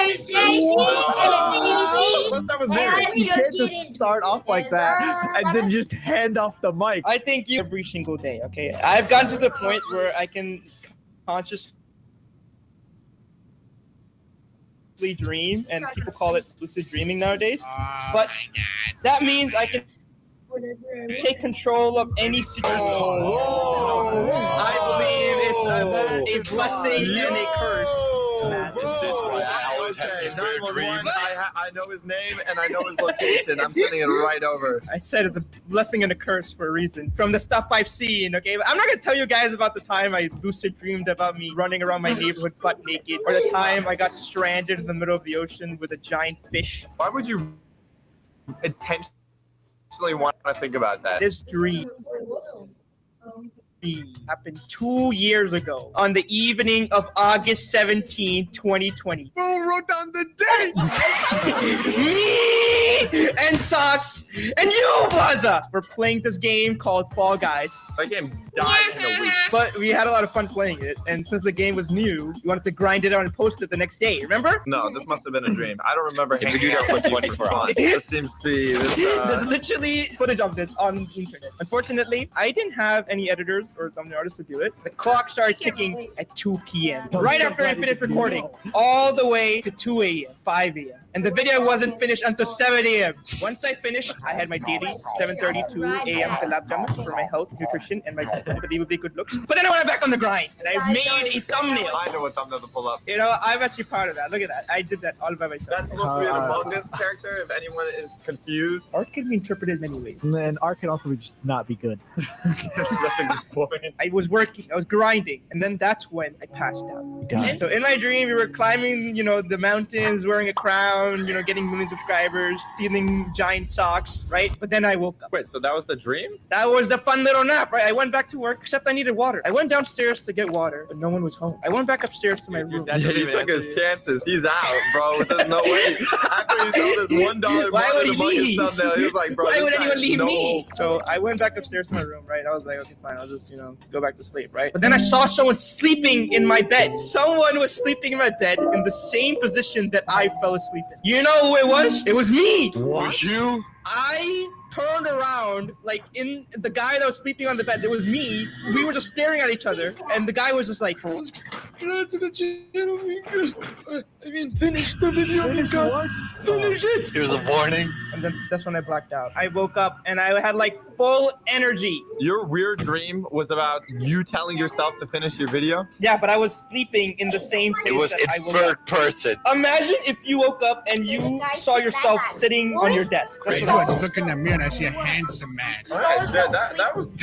Let's start with Mary. You can't just start off like that and then just hand off the mic. I think you every single day, okay? I've gotten to the point where I can consciously dream, and people call it lucid dreaming nowadays. But that means I can take control of any situation. I believe it's a blessing and a curse. Okay, 911. I know his name and I know his location. I'm sending it right over. I said it's a blessing and a curse for a reason. From the stuff I've seen, okay? I'm not gonna tell you guys about the time I lucid dreamed about me running around my neighborhood butt naked, or the time I got stranded in the middle of the ocean with a giant fish. Why would you intentionally want to think about that? This dream happened 2 years ago on the evening of August 17, 2020. Who wrote down the date? Me and Socks and you, Blaza, were playing this game called Fall Guys. That game died in a week. But we had a lot of fun playing it, and since the game was new, we wanted to grind it out and post it the next day, remember? No, this must have been a dream. I don't remember. If we do that for 24 hours. This seems to be There's literally footage of this on the internet. Unfortunately, I didn't have any editors or thumbnail artists to do it. The clock started ticking at 2 p.m. Right after I finished recording, all the way to 2 a.m., 5 a.m. And the video wasn't finished until 7 a.m. Once I finished, I had my daily 7:32 a.m. collab jam for my health, nutrition, and my unbelievably good looks. But then I went back on the grind, and I made a thumbnail. I know what thumbnail to pull up. You know, I'm actually proud of that. Look at that. I did that all by myself. That's supposed to be an Among Us character, if anyone is confused. Art can be interpreted many ways. And art can also just not be good. That's a good point. I was working, I was grinding, and then that's when I passed out. So in my dream, we were climbing, you know, the mountains, wearing a crown, you know, getting million subscribers, stealing giant socks, right? But then I woke up. Wait, so that was the dream? That was the fun little nap, right? I went back to work, except I needed water. I went downstairs to get water, but no one was home. I went back upstairs to my room. He took his chances. He's out, bro. There's no way. After he saw this $1 Why would he leave? thumbnail, he was like, bro, Why would this guy anyone has leave no me? hope. So I went back upstairs to my room, right? I was like, okay, fine. I'll just, you know, go back to sleep, right? But then I saw someone sleeping in my bed. Someone was sleeping in my bed in the same position that I fell asleep in. You know who it was? It was me. Was you? I turned around, like, in the guy that was sleeping on the bed, it was me. We were just staring at each other, and the guy was just like, Get out to the channel, I mean, finish the video, What? finish it. It was a warning. And then that's when I blacked out. I woke up and I had like full energy. Your weird dream was about you telling yourself to finish your video? Yeah, but I was sleeping in the same place It was that in I woke third up. person. Imagine if you woke up and you saw yourself sitting on your desk. That's You what know, I I just look in the mirror and I see a handsome man. Alright, that was...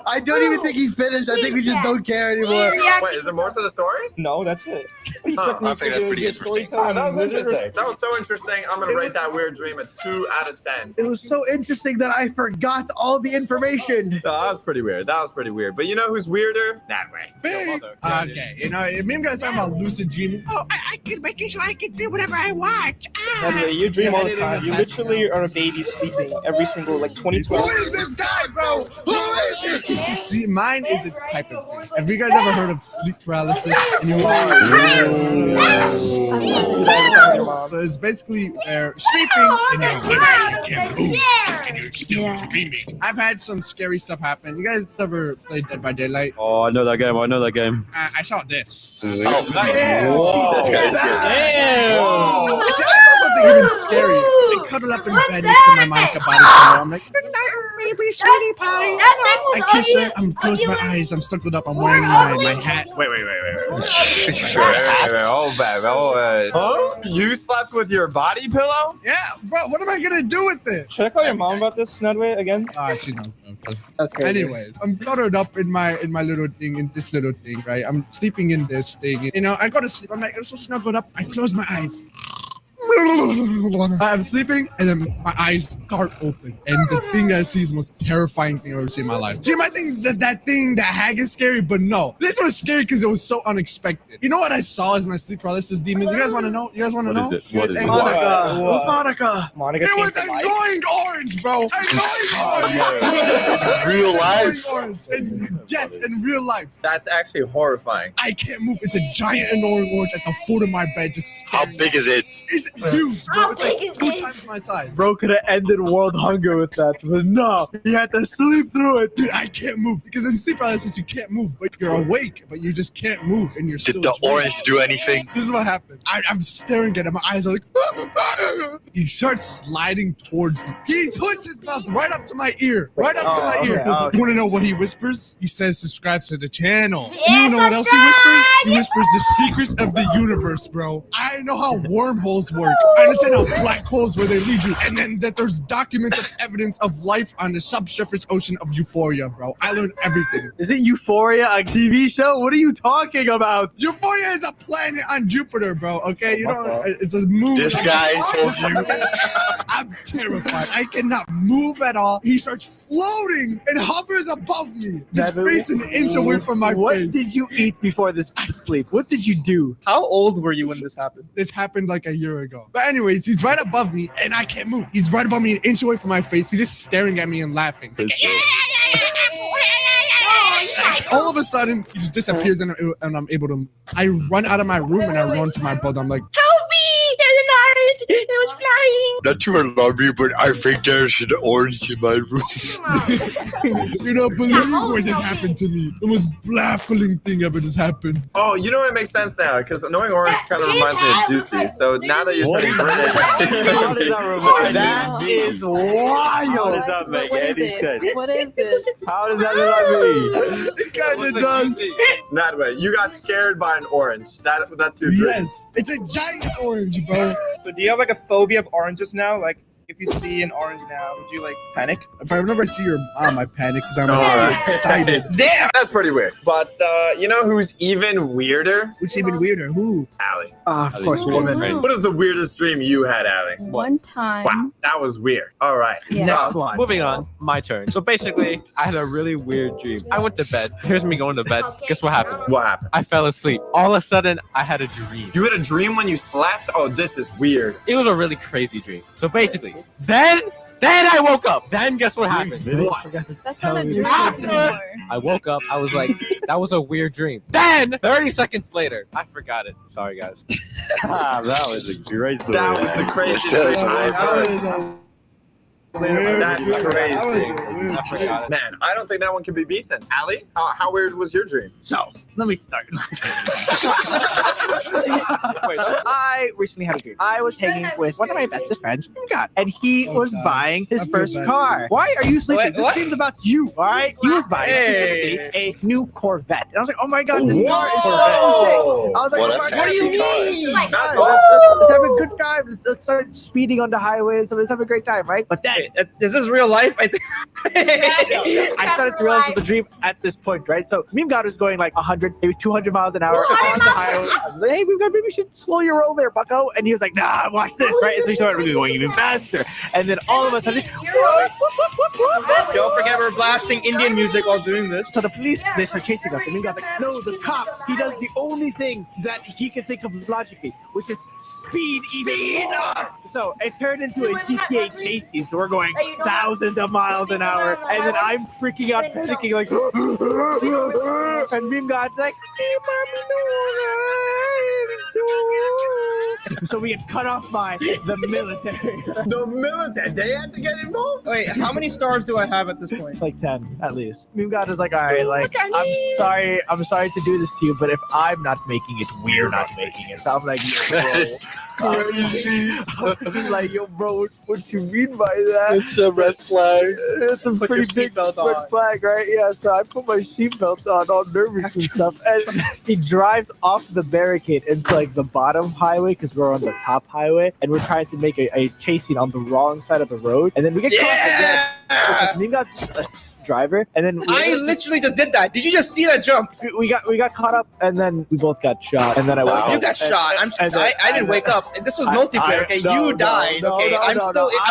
I don't even think he finished. I think we just don't care anymore. Wait, is there more to the story? No, that's it. Huh, I think that's pretty interesting. That was interesting. That was so interesting. I'm gonna rate that weird dream a 2 out of 10. It was so interesting that I forgot all the information. No, that was pretty weird. That was pretty weird. But you know who's weirder? That way. Okay, you know, me guys talking about lucid dreaming. Oh, I can make it so I can do whatever I want. Anyway, you dream all the time. You literally are a baby sleeping every single like 2012. Who is this guy, bro? Who is it? See, mine is a type of dream. Have you guys ever heard of sleep paralysis? And you so it's basically they're sleeping and you're awake, you can't move, and you're still dreaming. I've had some scary stuff happen. You guys ever played Dead by Daylight? Oh, I know that game. I saw this. Oh, nice. Whoa. That's kind of scary. Damn! I saw something even scarier. I cuddle up in bed next to my Monica body pillow. I'm like, good night, baby, sweetie pie. I kiss her. I'm close my eyes. I'm snuggled up. I'm wearing my hat. Wait. Sure. Oh, babe. Huh? You slept with your body pillow? Yeah, bro. What am I gonna do with it? Should I call your mom about this, Snudway, again? She knows. That's crazy. Anyways, I'm cuddled up in my little thing, in this little thing, right? I'm sleeping in this thing. You know, I go to sleep. I'm like, I'm so snuggled up. I close my eyes. I'm sleeping, and then my eyes start open, and the thing I see is the most terrifying thing I've ever seen in my life. See, you might think that hag is scary, but no. This was scary because it was so unexpected. You know what I saw as my sleep paralysis demon? You guys want to know? You guys want to know? What is it? You What guys- is it? Monica. What? Who's Monica? Monica It came was to life. annoying orange, bro. Annoying orange. Yeah. Real life? Annoying orange. Yes, in real life. That's actually horrifying. I can't move. It's a giant annoying orange at the foot of my bed, just How staring. big is it? It's huge, bro. How It's like big is 2 it? times my size. Bro could have ended world hunger with that, but no, he had to sleep through it. Dude, I can't move because in sleep paralysis you can't move, but you're awake, but you just can't move, and you're still. Did the dreaming. orange do anything? This is what happened. I'm staring at him. My eyes are like. He starts sliding towards me. He puts his mouth right up to my ear. Right up to my ear. okay. You want to know what he whispers? He says, "Subscribe to the channel." Yeah, you know what else he whispers? He subscribe! whispers the secrets of the universe, bro. I know how wormholes work. I understand how black holes where they lead you, and then that there's documents of evidence of life on the subsurface ocean of Euphoria, bro. I learned everything. Is it Euphoria, a TV show? What are you talking about? Euphoria is a planet on Jupiter, bro. Okay, you know it's a moon. This guy told you. I'm terrified. I cannot move at all. He starts floating and hovers above me. His Devin, face an inch away from my What face. did you eat before this sleep? What did you do? How old were you when this happened? This happened like a year ago. But anyways, he's right above me and I can't move. He's right above me an inch away from my face. He's just staring at me and laughing. All of a sudden, he just disappears and I'm able to move. I run out of my room and I run to my brother. I'm like, Help me! There's an orange! It was flying! Not to alarm you, but I think there's an orange in my room. you don't believe what just happened to me. The most baffling thing ever just happened. Oh, you know what? It makes sense now because annoying orange kind of His reminds me of head looks Juicy. like So now that you're saying British, How does that remind That you? That is wild. does that make What is any it? sense? What is this? How does that remind me? It kind of does. not way. You got scared by an orange. That's your dream. Yes, it's a giant orange, bro. So do you have like a phobia of oranges now? Like if you see an orange now, would you like panic? If I whenever I see your mom, I panic because I'm Alright. excited. Damn! That's pretty weird. But you know who's even weirder? Which even weirder? Who? Allie. Of course, woman. What is the weirdest dream you had, Allie? One time. Wow, that was weird. All right. Yeah. Next So, one. Moving on, my turn. So basically, I had a really weird dream. I went to bed. Here's me going to bed. Guess what happened? what happened? I fell asleep. All of a sudden, I had a dream. You had a dream when you slept? Oh, this is weird. It was a really crazy dream. So basically, then I woke up. Then guess what happened? What? That's not a dream After- anymore. I woke up. I was like, that was a weird dream. Then 30 seconds later, I forgot it. Sorry, guys. That was a great story. That was the craziest Yes, dream I've That heard. was a weird That's dream. crazy. That was a weird I dream. forgot it. Man, I don't think that one can be beaten. Allie, how weird was your dream? So, let me start. I recently had a dream. I was hanging with one of my bestest friends, God, and he Oh, was God. buying his I feel first bad. car. Why are you sleeping? Wait, This what? dream's about you, all right? He was buying Hey. specifically a new Corvette. And I was like, oh my God, this car is so Whoa. sick. I was like, What oh a my God, fancy what do you car. mean? Like, That's Guys, awesome. let's have a good time. Let's start speeding on the highway. So let's have a great time, right? But then Is this real life? I think. I started to realize it was a dream at this point, right? So Meme God was going like 100, maybe 200 miles an hour on the highway. I was like, hey, Meme God, maybe you should slow your roll there, bucko. And he was like, nah, watch this, right? And so he started going even faster. And then all of a sudden, Don't forget we're blasting Indian music while doing this. so the police, they start chasing us. And Meme God's like, no, the cop, he does the only thing that he can think of logically, which is speed even more. So it turned into a GTA chase scene. So we're going thousands of miles an hour. And then I'm freaking out, panicking, like, and Meme God's like, so we had cut off by the military. The military, they had to get involved? Wait, how many stars do I have at this point? Like 10 at least. Meme God is like, all right, like I'm sorry to do this to you, but if I'm not making it, we're not making it. So I'm like, yo, bro. He's like, yo, bro, what you mean by that? It's a red flag. It's a Put your pretty big seatbelt red on. flag, right? Yeah, so I put my seatbelt on, all nervous and stuff, and he drives off the barricade into like the bottom highway because we're on the top highway, and we're trying to make a chase scene on the wrong side of the road, and then we get caught again. Yeah! Meme God's driver, and then I literally just did that. Did you just see that jump? we got caught up, and then we both got shot, and then I woke Wow. up. You got shot. I didn't wake up. And this was multiplayer. Okay, you died. Okay, I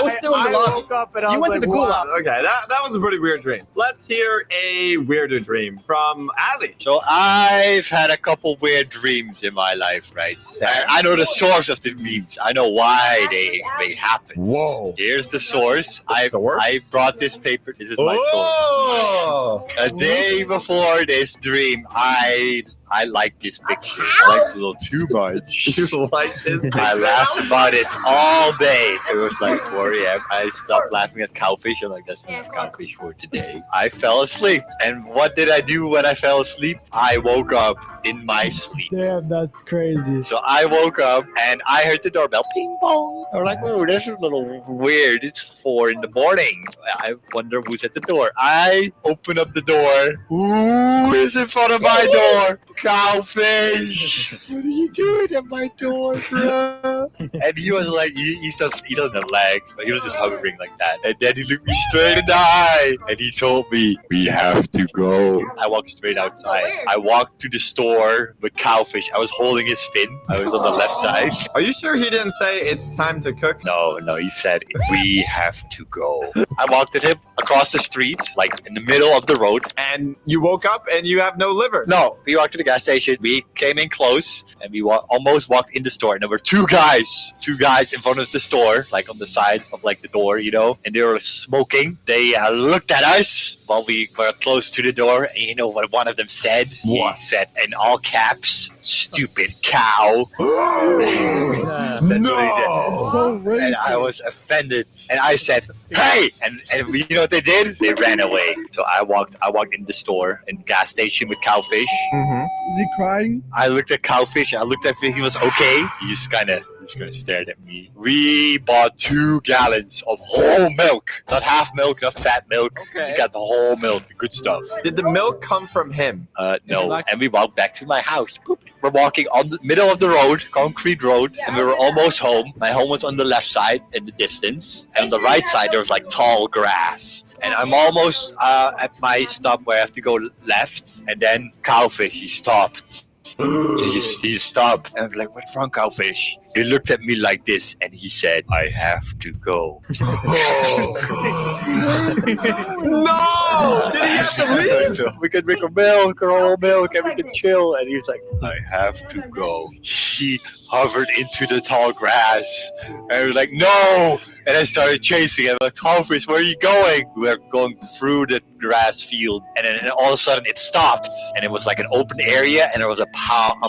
was still in the lobby. woke up and I You was went to the like, gulag. wow. Okay, that was a pretty weird dream. Let's hear a weirder dream from Ali. So I've had a couple weird dreams in my life, right? And I know the source of the dreams. I know why they happen. Whoa. Here's the source. Source? I brought this paper. This is my source. Oh. A day before this dream, I like this picture. I like it a little too much. You like this picture? I laughed about it all day. It was like 4 a.m. I stopped laughing at cowfish. I'm like, that's enough cowfish for today. I fell asleep. And what did I do when I fell asleep? I woke up in my sleep. Damn, that's crazy. So I woke up and I heard the doorbell ping pong. I'm like, oh, that's a little weird. It's 4 in the morning. I wonder who's at the door. I open up the door. Who is in front of my door? Cowfish. What are you doing at my door, bro? And he was like, he doesn't lag, but he was just hovering like that. And then he looked me straight in the eye and he told me, we have to go. I walked straight outside. I walked to the store with Cowfish. I was holding his fin. I was on the left side. Are you sure he didn't say it's time to cook? No, he said, we have to go. I walked with him across the street, like in the middle of the road. And you woke up and you have no liver. No, we walked to the gas station. We came in close and we almost walked in the store. And there were two guys in front of the store, like on the side of like the door, you know, and they were smoking. They looked at us while we were close to the door. And you know what one of them said? What? He said in all caps, stupid cow. That's what he said. So racist. And I was offended. And I said, hey! And you know what they did? They ran away. So I walked in the store, in the gas station with Cowfish. Mm-hmm. Is he crying? I looked at Cowfish. I looked at him. He was okay. He just kind of stared at me. We bought 2 gallons of whole milk. Not half milk, not fat milk. Okay. We got the whole milk, the good stuff. Did the milk come from him? No. And we walked back to my house. Boop. We're walking on the middle of the road, concrete road, and we were almost home. My home was on the left side in the distance. And on the right side, there was like tall grass. And I'm almost at my stop where I have to go left. And then Cowfish, he stopped. He stopped. And I was like, what's wrong, Cowfish? He looked at me like this and he said, I have to go. No! Did he have to leave? We could drink a milk or whole milk and we could chill. And he was like, I have to go. He hovered into the tall grass. And I was like, no! And I started chasing him. I'm like, Cowfish, where are you going? We were going through the grass field. And then all of a sudden it stopped. And it was like an open area and there was a pond.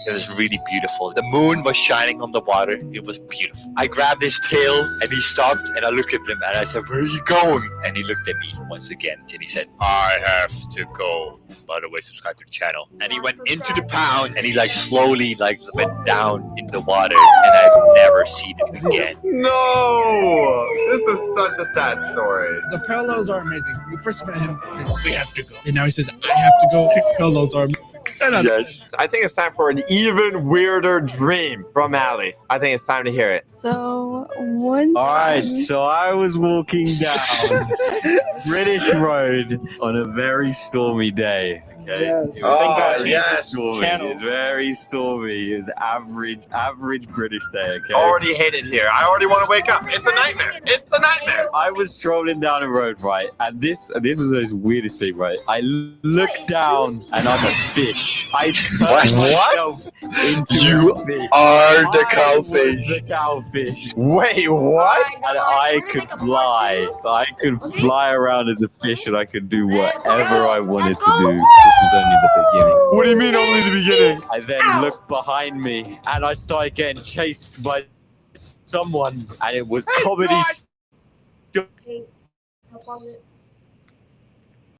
It was really beautiful. The moon was shining on the water. It was beautiful. I grabbed his tail and he stopped and I looked at him and I said, where are you going? And he looked at me once again and he said, I have to go. By the way, subscribe to the channel. And he went into the pond and he like slowly like went down in the water and I've never seen him again. No! This is such a sad story. The parallels are amazing. We first met him, he said, we have to go. And now he says, I have to go. Parallels are amazing. 10 out of 10. Yes. I think it's time for an even weirder dream from Ali. I think it's time to hear it. So one Alright, time, so I was walking down British Road on a very stormy day. Okay. Oh, yes. Stormy. It's very stormy. It's average British day. Okay. Already hate it here. I already want to wake up. It's a nightmare. It's a nightmare. I was strolling down the road, right, and this was the weirdest thing, right? I looked down and I'm a fish. I turned myself into You a fish. are the I Cowfish. was the cowfish. Wait, what? And I could fly. I could fly around as a fish and I could do whatever I wanted to do. This was only the beginning. What do you mean only the beginning? I then looked behind me and I started getting chased by someone and it was comedy. Okay, I'll pause it.